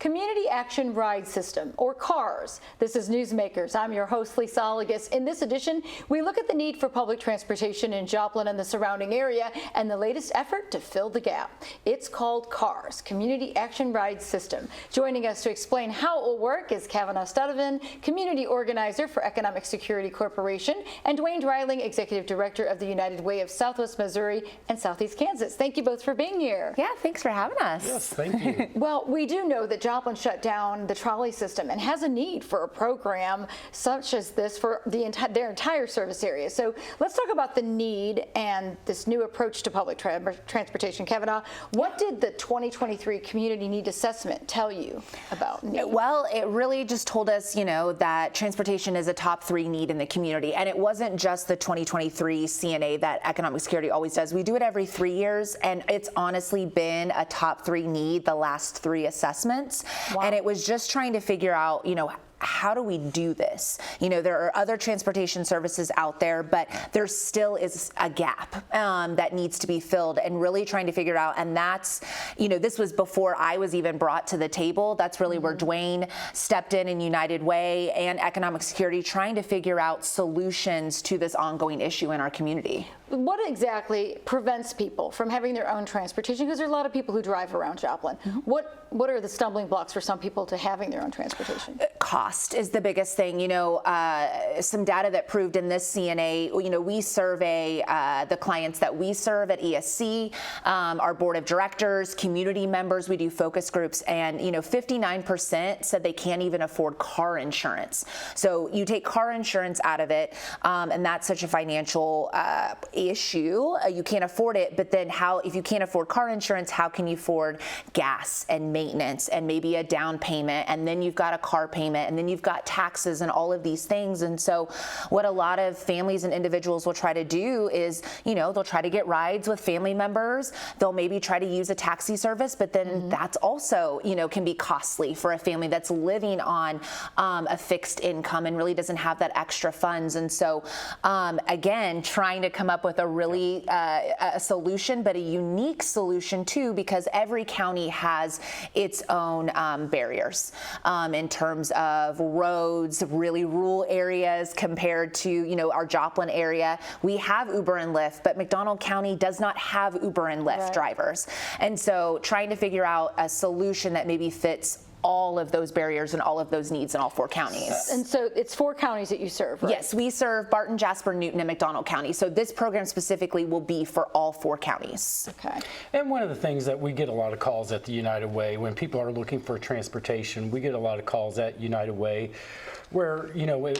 Community Action Ride System, or CARS. This is Newsmakers. I'm your host, Lisa Oligas. In this edition, we look at the need for public transportation in Joplin and the surrounding area and the latest effort to fill the gap. It's called CARS, Community Action Ride System. Joining us to explain how it will work is Kavanaugh Studevin, Community Organizer for Economic Security Corporation, and Dwayne Dreiling, Executive Director of the United Way of Southwest Missouri and Southeast Kansas. Thank you both for being here. Yeah, thanks for having us. Yes, thank you. Well, we do know that Joplin shut down the trolley system and has a need for a program such as this for their entire service area. So let's talk about the need and this new approach to public transportation. Kavanaugh, what did the 2023 Community Need Assessment tell you about need? Well, it really just told us, that transportation is a top 3 need in the community. And it wasn't just the 2023 CNA that Economic Security always does. We do it every 3 years, and it's honestly been a top 3 need the last 3 assessments. Wow. And it was just trying to figure out, how do we do this? There are other transportation services out there, but there still is a gap that needs to be filled, and really trying to figure it out. And that's, this was before I was even brought to the table. That's really where Dwayne stepped in United Way and Economic Security, trying to figure out solutions to this ongoing issue in our community. What exactly prevents people from having their own transportation? Because there are a lot of people who drive around Joplin. What are the stumbling blocks for some people to having their own transportation? Cost is the biggest thing. Some data that proved in this CNA, we survey the clients that we serve at ESC, our board of directors, community members, we do focus groups, and 59% said they can't even afford car insurance. So you take car insurance out of it, and that's such a financial issue. You can't afford it, but then if you can't afford car insurance, how can you afford gas and maintenance and maybe a down payment, and then you've got a car payment, and then you've got taxes and all of these things. And so what a lot of families and individuals will try to do is, they'll try to get rides with family members. They'll maybe try to use a taxi service, but then that's also, can be costly for a family that's living on a fixed income and really doesn't have that extra funds. And so, again, trying to come up with a really a solution, but a unique solution too, because every county has its own barriers in terms of roads, really rural areas compared to, our Joplin area. We have Uber and Lyft, but McDonald County does not have Uber and Lyft drivers. And so trying to figure out a solution that maybe fits all of those barriers and all of those needs in all 4 counties. And so it's 4 counties that you serve, right? Yes, we serve Barton, Jasper, Newton, and McDonald County. So this program specifically will be for all 4 counties. Okay. And one of the things that we get a lot of calls at the United Way, when people are looking for transportation, we get a lot of calls at United Way where,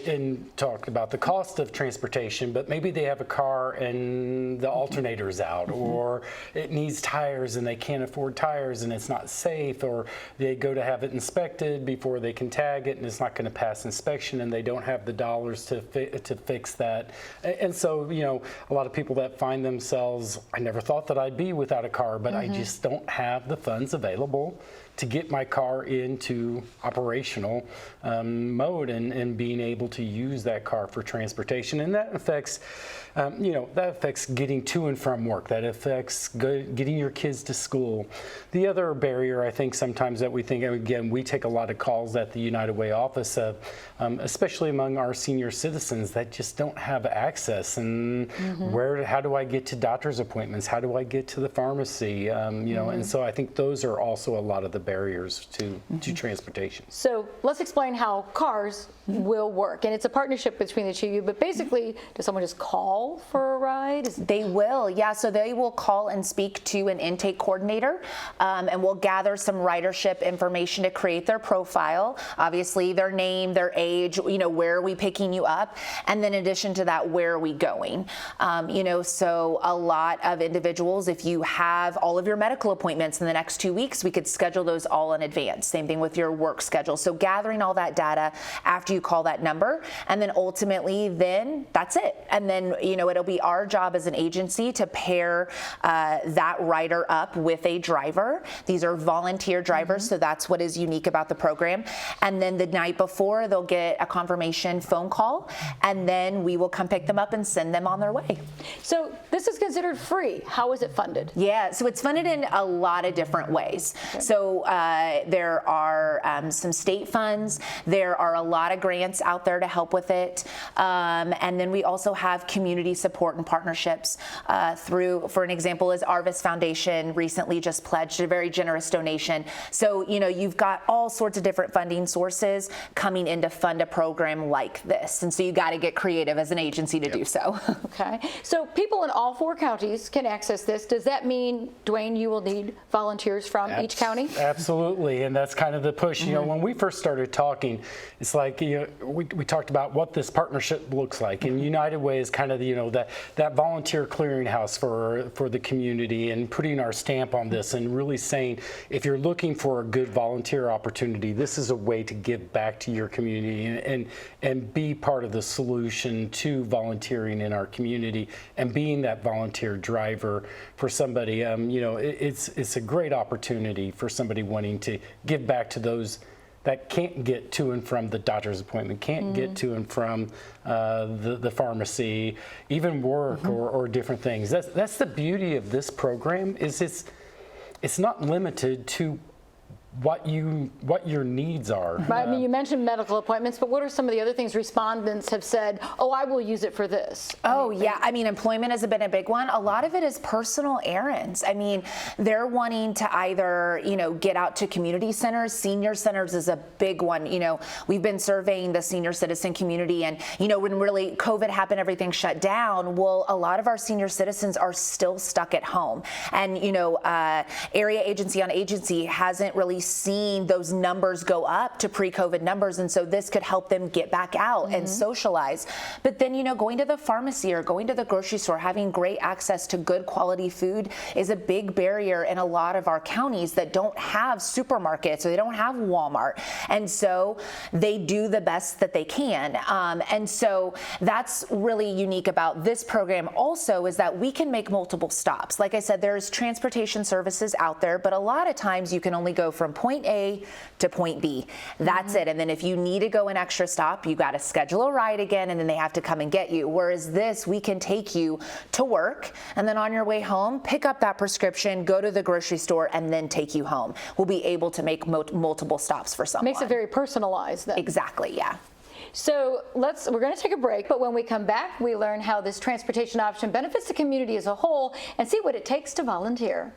and talk about the cost of transportation, but maybe they have a car and the alternator's out, or it needs tires and they can't afford tires and it's not safe, or they go to have it inspected before they can tag it and it's not going to pass inspection and they don't have the dollars to fix that. And so, a lot of people that find themselves, I never thought that I'd be without a car, but I just don't have the funds available to get my car into operational mode and being able to use that car for transportation. And that affects, getting to and from work. That affects getting your kids to school. The other barrier, I think, sometimes that we think, again, we take a lot of calls at the United Way office of, especially among our senior citizens that just don't have access. And how do I get to doctor's appointments? How do I get to the pharmacy? And so I think those are also a lot of the barriers to transportation. So let's explain how CARS will work. And it's a partnership between the 2 of you, but basically, does someone just call for a ride? They will, yeah. So they will call and speak to an intake coordinator, and we'll gather some ridership information to create their profile. Obviously, their name, their age, where are we picking you up? And then in addition to that, where are we going? So a lot of individuals, if you have all of your medical appointments in the next 2 weeks, we could schedule those all in advance. Same thing with your work schedule. So gathering all that data after you call that number, and then ultimately then that's it. And then, it'll be our job as an agency to pair that rider up with a driver. These are volunteer drivers, so that's what is unique about the program. And then the night before, they'll get a confirmation phone call, and then we will come pick them up and send them on their way. So this is considered free. How is it funded? Yeah, so it's funded in a lot of different ways. Okay. So there are some state funds. There are a lot of grants out there to help with it. And then we also have community support and partnerships through, for an example, is Arvis Foundation recently just pledged a very generous donation. So, you know, you've got all sorts of different funding sources coming in to fund a program like this. And so you got to get creative as an agency to do so. Okay. So people in all 4 counties can access this. Does that mean, Dwayne, you will need volunteers from each county? Absolutely, and that's kind of the push. You know, when we first started talking, it's like, you know, we talked about what this partnership looks like, and United Way is kind of, you know, that volunteer clearinghouse for the community, and putting our stamp on this and really saying, if you're looking for a good volunteer opportunity, this is a way to give back to your community and be part of the solution to volunteering in our community and being that volunteer driver for somebody. You know, it's a great opportunity for somebody wanting to give back to those that can't get to and from the doctor's appointment, can't get to and from the pharmacy, even work or different things. That's the beauty of this program, is it's not limited to what your needs are. I mean, you mentioned medical appointments, but what are some of the other things respondents have said, oh, I will use it for this? Oh, yeah. I mean, employment has been a big one. A lot of it is personal errands. I mean, they're wanting to either, you know, get out to community centers. Senior centers is a big one. You know, we've been surveying the senior citizen community, and, you know, when really COVID happened, everything shut down. Well, a lot of our senior citizens are still stuck at home. And, you know, area agency on agency hasn't really seen those numbers go up to pre-COVID numbers, and so this could help them get back out and socialize. But then, you know, going to the pharmacy or going to the grocery store, having great access to good quality food is a big barrier in a lot of our counties that don't have supermarkets or they don't have Walmart, and so they do the best that they can. And so that's really unique about this program also, is that we can make multiple stops. Like I said, there's transportation services out there, but a lot of times you can only go from point A to point B. That's it. And then if you need to go an extra stop, you got to schedule a ride again, and then they have to come and get you. Whereas this, we can take you to work, and then on your way home, pick up that prescription, go to the grocery store, and then take you home. We'll be able to make multiple stops for someone. Makes it very personalized then. Exactly, yeah. So we're going to take a break, but when we come back, we learn how this transportation option benefits the community as a whole and see what it takes to volunteer.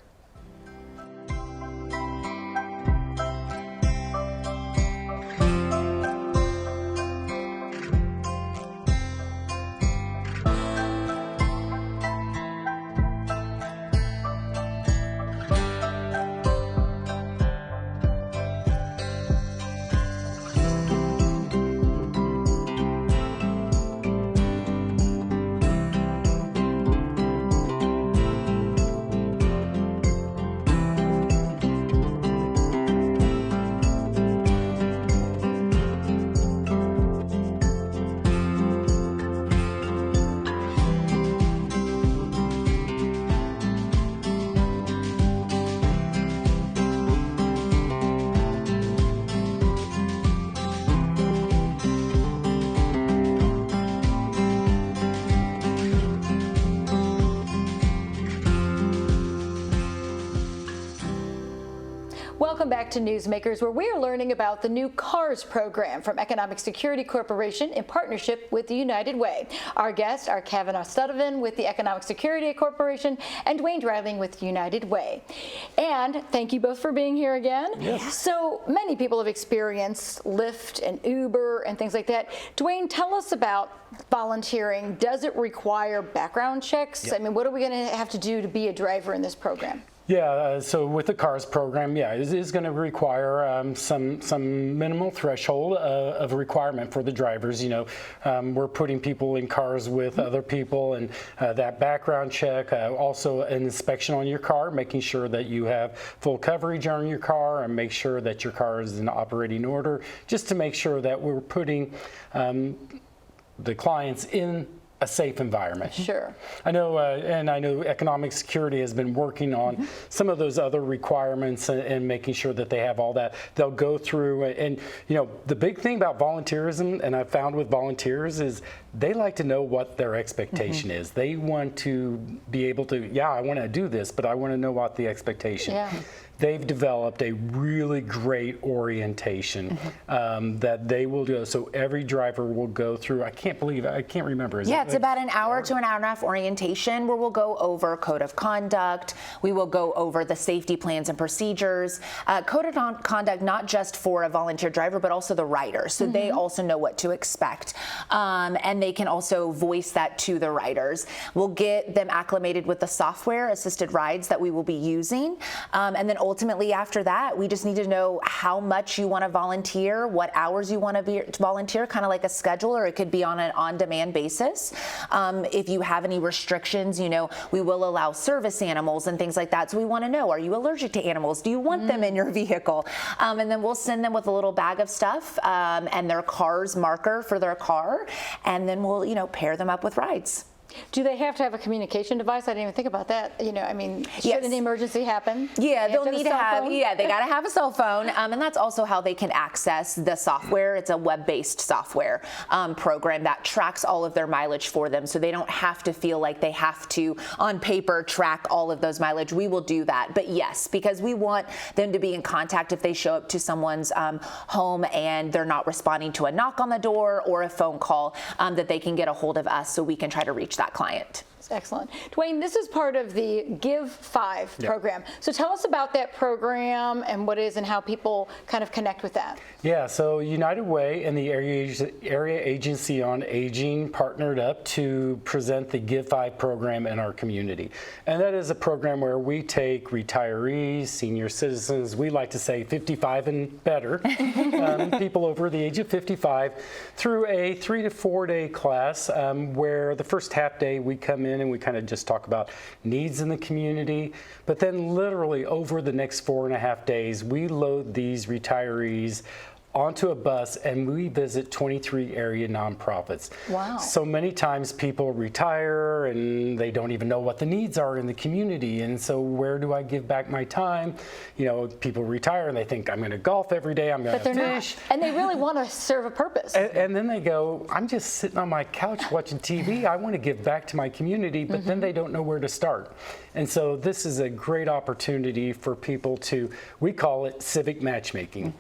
Welcome back to Newsmakers, where we are learning about the new CARS program from Economic Security Corporation in partnership with the United Way. Our guests are Kavanaugh Stuttevan with the Economic Security Corporation and Dwayne Dreiling with United Way. And thank you both for being here again. Yes. So many people have experienced Lyft and Uber and things like that. Dwayne, tell us about volunteering. Does it require background checks? Yep. I mean, what are we going to have to do to be a driver in this program? Yeah, so with the CARS program, yeah, it is going to require some minimal threshold of requirement for the drivers. You know, we're putting people in cars with other people, and that background check, also an inspection on your car, making sure that you have full coverage on your car, and make sure that your car is in operating order, just to make sure that we're putting the clients in a safe environment. Sure. I know, and I know economic security has been working on some of those other requirements and making sure that they have all that. They'll go through, and you know, the big thing about volunteerism, and I've found with volunteers, is they like to know what their expectation is. They want to be able to, yeah, I want to do this, but I want to know what the expectation. Yeah. They've developed a really great orientation that they will do. So every driver will go through, I can't remember. Yeah, it's about an hour to an hour and a half orientation where we'll go over code of conduct. We will go over the safety plans and procedures. Code of conduct, not just for a volunteer driver, but also the rider. So they also know what to expect. And they can also voice that to the riders. We'll get them acclimated with the software assisted rides that we will be using. And then ultimately after that, we just need to know how much you want to volunteer, what hours you want to volunteer, kind of like a schedule, or it could be on an on-demand basis. If you have any restrictions, you know, we will allow service animals and things like that. So we want to know, are you allergic to animals? Do you want them in your vehicle? And then we'll send them with a little bag of stuff and their car's marker for their car. And then we'll, you know, pair them up with rides. Do they have to have a communication device? I didn't even think about that. You know, I mean, should an emergency happen? Yeah, they'll need to have, they got to have a cell phone. And that's also how they can access the software. It's a web-based software program that tracks all of their mileage for them. So they don't have to feel like they have to, on paper, track all of those mileage. We will do that. But yes, because we want them to be in contact if they show up to someone's home and they're not responding to a knock on the door or a phone call, that they can get a hold of us so we can try to reach that client. Excellent. Dwayne, this is part of the Give 5 program. So tell us about that program and what it is and how people kind of connect with that. Yeah, so United Way and the Area Agency on Aging partnered up to present the Give 5 program in our community. And that is a program where we take retirees, senior citizens, we like to say 55 and better, people over the age of 55, through a 3 to 4 day class where the first half day we come in and we kind of just talk about needs in the community. But then literally over the next 4.5 days, we load these retirees onto a bus and we visit 23 area nonprofits. Wow. So many times people retire and they don't even know what the needs are in the community. And so where do I give back my time? You know, people retire and they think I'm going to golf every day, I'm going to fish. Not. And they really want to serve a purpose. And then they go, I'm just sitting on my couch watching TV. I want to give back to my community, but then they don't know where to start. And so this is a great opportunity for people to, we call it civic matchmaking,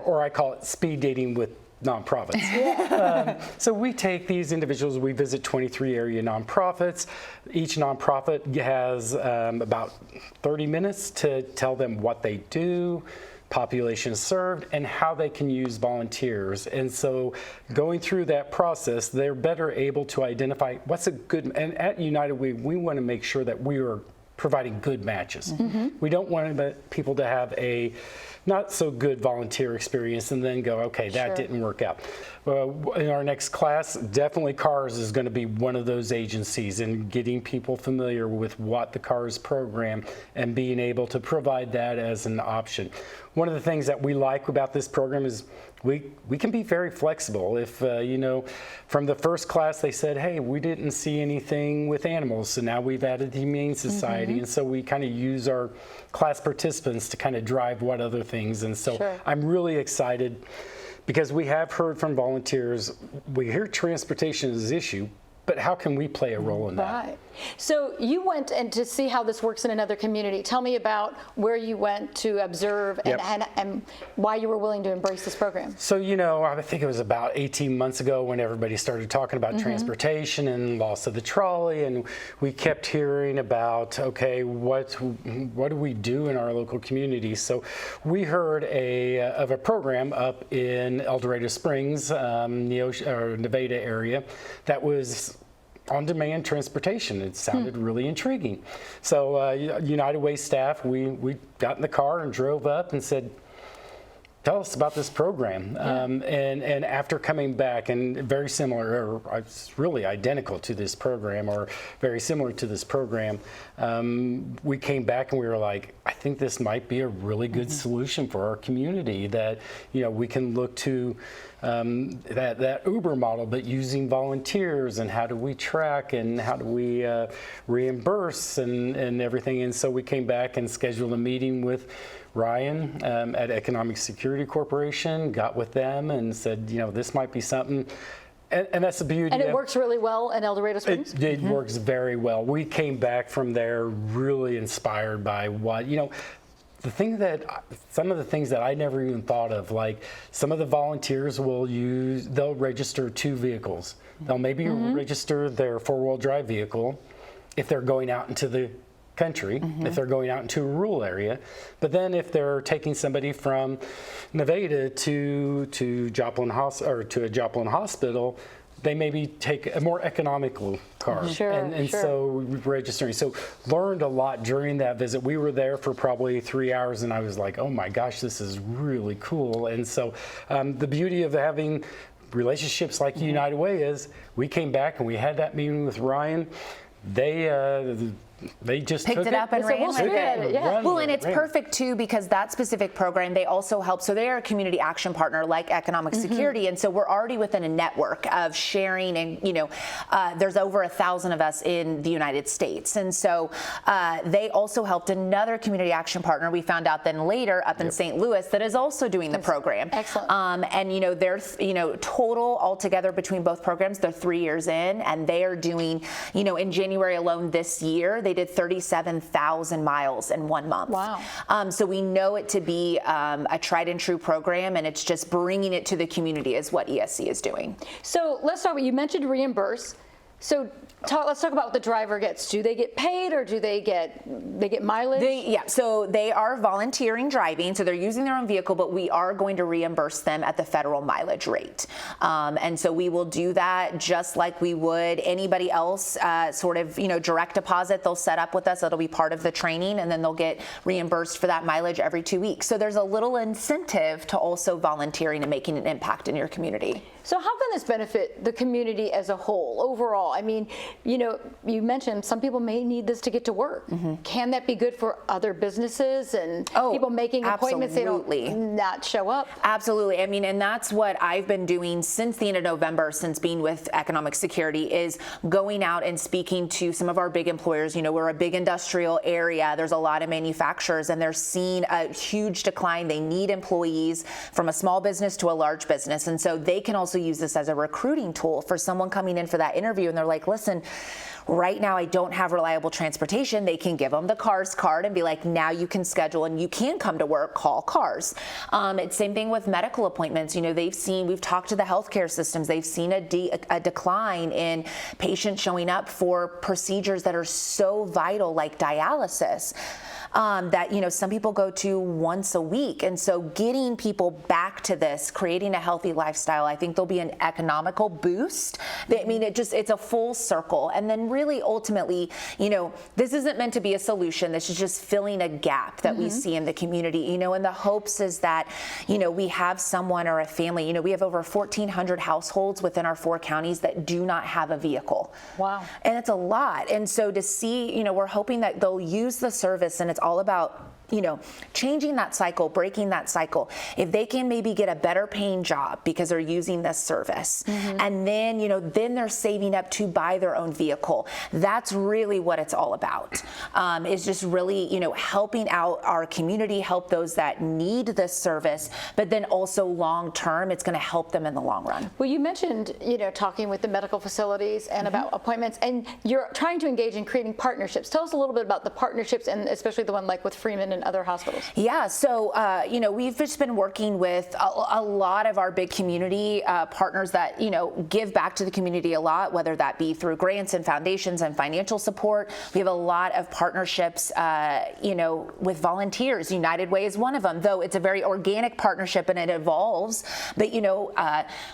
or I call it speed dating with nonprofits. So we take these individuals, we visit 23 area nonprofits. Each nonprofit has about 30 minutes to tell them what they do, population served, and how they can use volunteers. And so going through that process, they're better able to identify what's a good, and at United we want to make sure that we are providing good matches. We don't want people to have a not so good volunteer experience and then go, okay, that didn't work out. In our next class, definitely CARS is going to be one of those agencies, and getting people familiar with what the CARS program and being able to provide that as an option. One of the things that we like about this program is we can be very flexible. If, you know, from the first class they said, hey, we didn't see anything with animals, so now we've added the Humane Society, and so we kind of use our class participants to kind of drive what other things. And so I'm really excited because we have heard from volunteers, we hear transportation is an issue, but how can we play a role in that? Right. So you went and to see how this works in another community. Tell me about where you went to observe and why you were willing to embrace this program. So, you know, I think it was about 18 months ago when everybody started talking about transportation and loss of the trolley, and we kept hearing about, okay, what do we do in our local community? So we heard of a program up in El Dorado Springs, Nevada area, that was on-demand transportation. It sounded really intriguing. So United Way staff, we got in the car and drove up and said, tell us about this program. And after coming back, and very similar, or it's really identical to this program, or very similar to this program, we came back and we were like, I think this might be a really good solution for our community, that, you know, we can look to that Uber model, but using volunteers, and how do we track, and how do we reimburse, and everything. And so we came back and scheduled a meeting with Ryan at Economic Security Corporation, got with them and said, you know, this might be something. And that's the beauty. And it works really well in El Dorado Springs? It works very well. We came back from there really inspired by what, you know, some of the things that I never even thought of, like some of the volunteers they'll register 2 vehicles. They'll maybe register their 4-wheel drive vehicle if they're going out into the country, if they're going out into a rural area. But then if they're taking somebody from Nevada to Joplin Hospital, they maybe take a more economical car. So registering. So learned a lot during that visit. We were there for probably 3 hours, and I was like, oh my gosh, this is really cool. And so the beauty of having relationships like United Way is, we came back and we had that meeting with Ryan. They just picked it up and ran with it. Well, and it's perfect too, because that specific program, they also help. So they're a community action partner like Economic Security, and so we're already within a network of sharing. And you know, there's over 1,000 of us in the United States, and so they also helped another community action partner. We found out then later up in St. Louis that is also doing the program. Excellent. And you know, they're total altogether between both programs, they're 3 years in, and they are doing, you know, in January alone this year, they did 37,000 miles in 1 month. Wow. So we know it to be a tried and true program, and it's just bringing it to the community is what ESC is doing. So let's talk about, you mentioned reimburse. So let's talk about what the driver gets. Do they get paid, or do they get mileage? So they are volunteering driving, so they're using their own vehicle, but we are going to reimburse them at the federal mileage rate. And so we will do that just like we would anybody else, sort of, you know, direct deposit they'll set up with us. It'll be part of the training, and then they'll get reimbursed for that mileage every 2 weeks. So there's a little incentive to also volunteering and making an impact in your community. So how can this benefit the community as a whole, overall? I mean, you know, you mentioned some people may need this to get to work. Can that be good for other businesses and people making appointments, they don't not show up? Absolutely. I mean, and that's what I've been doing since the end of November, since being with Economic Security, is going out and speaking to some of our big employers. You know, we're a big industrial area. There's a lot of manufacturers, and they're seeing a huge decline. They need employees from a small business to a large business. And so they can also use this as a recruiting tool for someone coming in for that interview, and they're like, listen, right now I don't have reliable transportation. They can give them the CARS card and be like, now you can schedule and you can come to work, call CARS. It's same thing with medical appointments. You know, we've talked to the healthcare systems. They've seen a decline in patients showing up for procedures that are so vital, like dialysis. That, you know, some people go to once a week. And so getting people back to this, creating a healthy lifestyle, I think there'll be an economical boost. I mean, it's a full circle. And then really ultimately, you know, this isn't meant to be a solution. This is just filling a gap that we see in the community, you know, and the hopes is that, you know, we have someone or a family, you know, we have over 1,400 households within our 4 counties that do not have a vehicle. Wow. And it's a lot. And so to see, you know, we're hoping that they'll use the service, and it's all about, you know, changing that cycle, breaking that cycle. If they can maybe get a better paying job because they're using this service, and then, you know, then they're saving up to buy their own vehicle. That's really what it's all about. Is just really, you know, helping out our community, help those that need this service, but then also long term, it's going to help them in the long run. Well, you mentioned, you know, talking with the medical facilities and about appointments, and you're trying to engage in creating partnerships. Tell us a little bit about the partnerships, and especially the one like with Freeman and other hospitals. Yeah, so you know, we've just been working with a lot of our big community partners that, you know, give back to the community a lot, whether that be through grants and foundations and financial support. We have a lot of partnerships, you know, with volunteers. United Way is one of them, though it's a very organic partnership and it evolves. But, you know,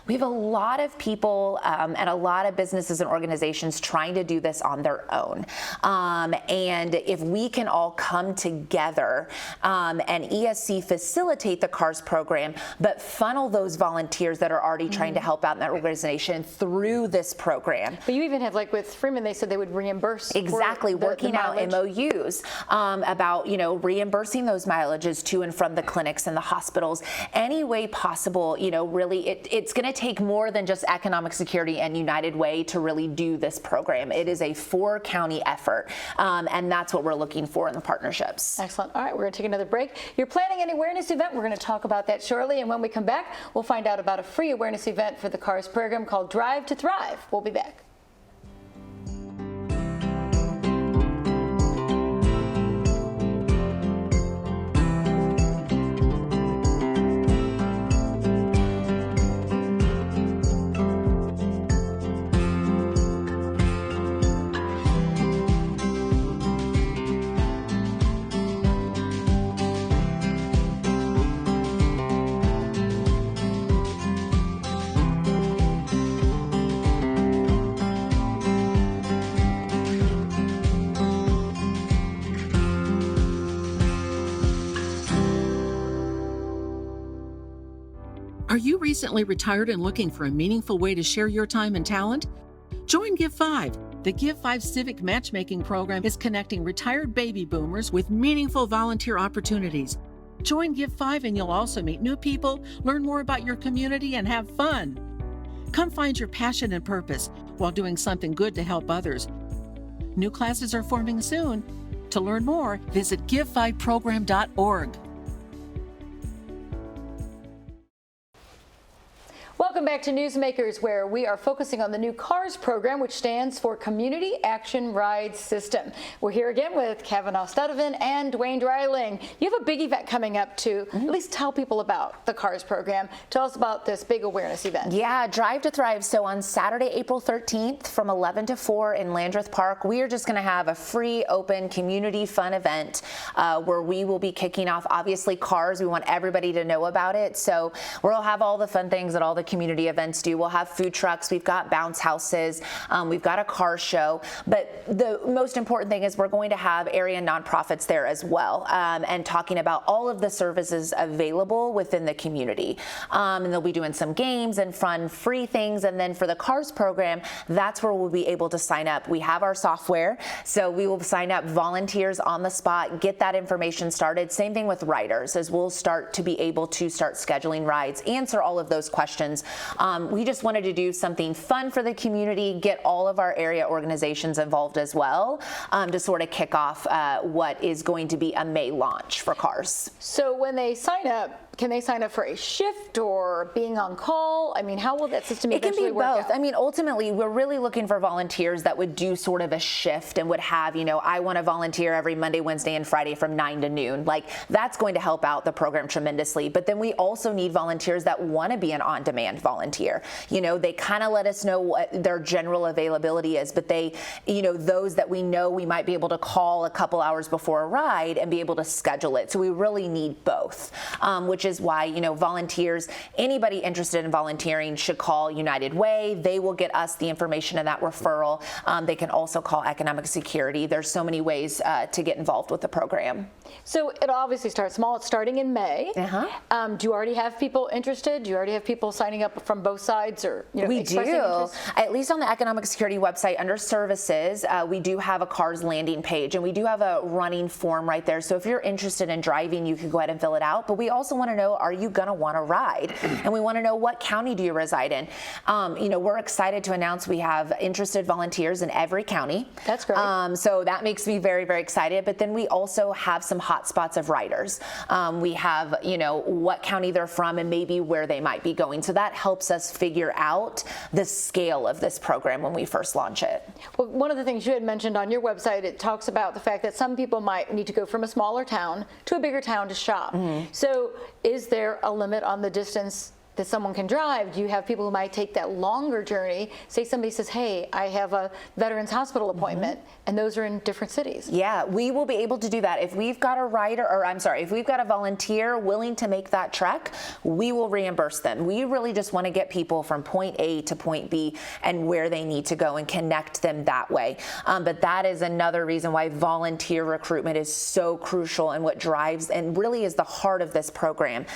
we have a lot of people and a lot of businesses and organizations trying to do this on their own. And if we can all come together together and ESC facilitate the CARS program, but funnel those volunteers that are already trying to help out in that organization through this program. But you even have, like with Freeman, they said they would reimburse. Exactly, working out mileage. MOUs about, you know, reimbursing those mileages to and from the clinics and the hospitals any way possible. You know, really, it's going to take more than just Economic Security and United Way to really do this program. It is a 4-county effort, and that's what we're looking for in the partnerships. Excellent. All right, we're going to take another break. You're planning an awareness event. We're going to talk about that shortly, and when we come back, we'll find out about a free awareness event for the CARS program called Drive to Thrive. We'll be back. Are you recently retired and looking for a meaningful way to share your time and talent? Join Give 5. The Give 5 Civic Matchmaking Program is connecting retired baby boomers with meaningful volunteer opportunities. Join Give 5 and you'll also meet new people, learn more about your community, and have fun. Come find your passion and purpose while doing something good to help others. New classes are forming soon. To learn more, visit give5program.org. Welcome back to Newsmakers, where we are focusing on the new CARS program, which stands for Community Action Ride System. We're here again with Kavanaugh Studovan and Dwayne Dreiling. You have a big event coming up to at least tell people about the CARS program. Tell us about this big awareness event. Yeah, Drive to Thrive. So on Saturday, April 13th from 11 to 4 in Landreth Park, we are just going to have a free, open, community fun event where we will be kicking off, obviously, CARS. We want everybody to know about it. So we'll have all the fun things that all the community events do. We'll have food trucks, we've got bounce houses, we've got a car show, but the most important thing is we're going to have area nonprofits there as well, and talking about all of the services available within the community. And they'll be doing some games and fun free things, and then for the CARS program, that's where we'll be able to sign up. We have our software, so we will sign up volunteers on the spot, get that information started. Same thing with riders, as we'll start to be able to start scheduling rides, answer all of those questions. We just wanted to do something fun for the community, get all of our area organizations involved as well, to sort of kick off what is going to be a May launch for CARS. So when they sign up, can they sign up for a shift or being on call? I mean, how will that system eventually work out? It can be both. I mean, ultimately, we're really looking for volunteers that would do sort of a shift and would have, you know, I want to volunteer every Monday, Wednesday, and Friday from 9 to noon. Like, that's going to help out the program tremendously. But then we also need volunteers that want to be an on-demand volunteer. You know, they kind of let us know what their general availability is, but they, you know, those that we know we might be able to call a couple hours before a ride and be able to schedule it. So we really need both, which is why, you know, volunteers, anybody interested in volunteering should call United Way. They will get us the information and that referral. They can also call Economic Security. There's so many ways to get involved with the program. So it obviously starts small. It's starting in May. Do you already have people interested? Do you already have people signing up from both sides, or, you know, we do. interest? At least on the Economic Security website under services, we do have a CARS landing page, and we do have a running form right there. So if you're interested in driving, you can go ahead and fill it out. But we also want to know, are you going to want to ride? And we want to know, what county do you reside in? You know, we're excited to announce we have interested volunteers in every county. That's great. So that makes me very, very excited. But then we also have some hot spots of riders. We have, you know, what county they're from and maybe where they might be going. So that helps us figure out the scale of this program when we first launch it. Well, one of the things you had mentioned on your website, it talks about the fact that some people might need to go from a smaller town to a bigger town to shop. So is there a limit on the distance that someone can drive? Do you have people who might take that longer journey? Say somebody says, hey, I have a Veterans Hospital appointment, and those are in different cities. Yeah, we will be able to do that. If we've got a rider, or I'm sorry, if we've got a volunteer willing to make that trek, we will reimburse them. We really just want to get people from point A to point B and where they need to go and connect them that way. But that is another reason why volunteer recruitment is so crucial and what drives and really is the heart of this program,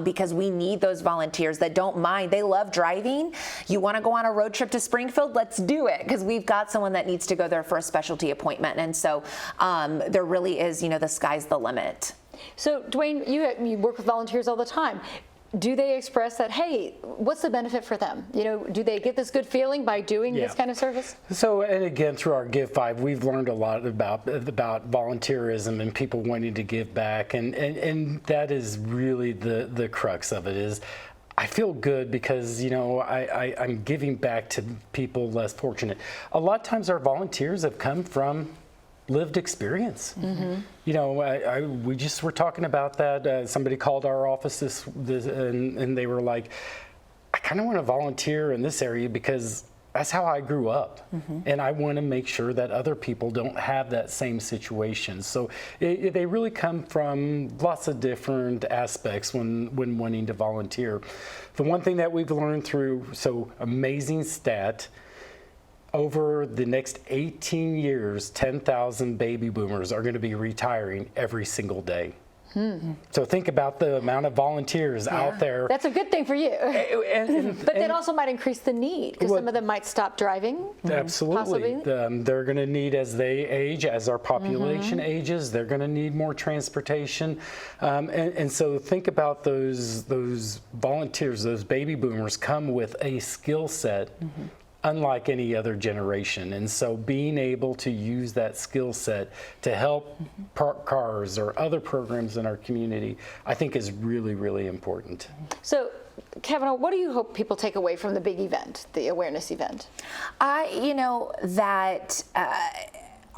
because we need those volunteers that don't mind. They love driving. You want to go on a road trip to Springfield? Let's do it, because we've got someone that needs to go there for a specialty appointment. And so there really is, the sky's the limit. So Dwayne, you work with volunteers all the time. Do they express that, hey, what's the benefit for them? Do they get this good feeling by doing this kind of service? So, and again, through our Give 5, we've learned a lot about volunteerism and people wanting to give back. And that is really the crux of it is, I feel good because, I'm giving back to people less fortunate. A lot of times our volunteers have come from lived experience. We just were talking about that. Somebody called our office and they were like, I kind of want to volunteer in this area because that's how I grew up. And I want to make sure that other people don't have that same situation. So they really come from lots of different aspects when wanting to volunteer. The one thing that we've learned through, so amazing stat, over the next 18 years, 10,000 baby boomers are going to be retiring every single day. So think about the amount of volunteers out there. That's a good thing for you. But that also might increase the need, because some of them might stop driving. Absolutely. They're going to need, as they age, as our population ages, they're going to need more transportation. And so think about those volunteers, those baby boomers come with a skill set unlike any other generation. And so being able to use that skill set to help park cars or other programs in our community, I think is really, really important. So, Kevin, what do you hope people take away from the big event, the awareness event?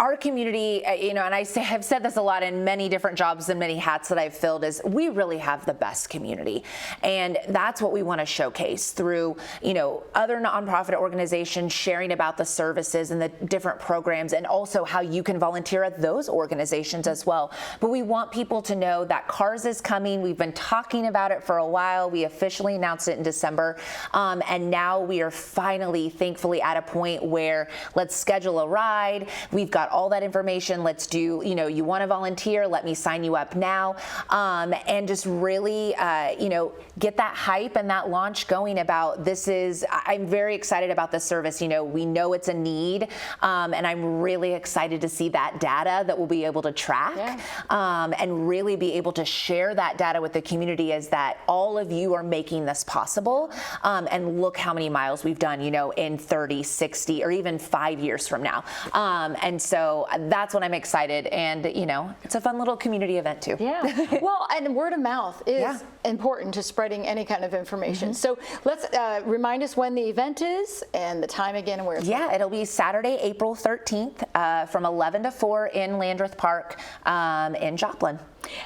Our community, and I have said this a lot in many different jobs and many hats that I've filled, is we really have the best community. And that's what we want to showcase through, other nonprofit organizations sharing about the services and the different programs, and also how you can volunteer at those organizations as well. But we want people to know that CARS is coming. We've been talking about it for a while. We officially announced it in December. And now we are finally, thankfully, at a point where let's schedule a ride. We've got all that information. Let's do, you want to volunteer, let me sign you up now. And just really, get that hype and that launch going about I'm very excited about this service. We know it's a need, and I'm really excited to see that data that we'll be able to track, and really be able to share that data with the community, is that all of you are making this possible. And look how many miles we've done, in 30, 60, or even 5 years from now. And so that's when I'm excited, and it's a fun little community event too. Yeah. Well, and word of mouth is important to spreading any kind of information. So let's remind us when the event is and the time again and where it's going. It'll be Saturday, April 13th, from 11 to 4 in Landreth Park in Joplin.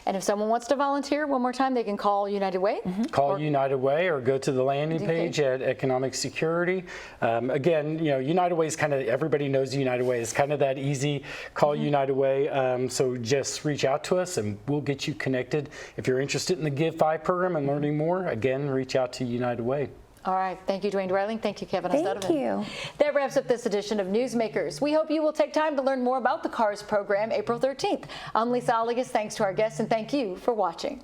And if someone wants to volunteer, one more time, they can call United Way? Call United Way or go to the landing page at Economic Security. Again, United Way is kind of, everybody knows United Way is kind of that easy. Call United Way. So just reach out to us and we'll get you connected. If you're interested in the Give 5 program and learning more, again, reach out to United Way. All right. Thank you, Dwayne Dreiling. Thank you, Kevin. Thank you. That wraps up this edition of Newsmakers. We hope you will take time to learn more about the CARS program April 13th. I'm Lisa Oligas. Thanks to our guests, and thank you for watching.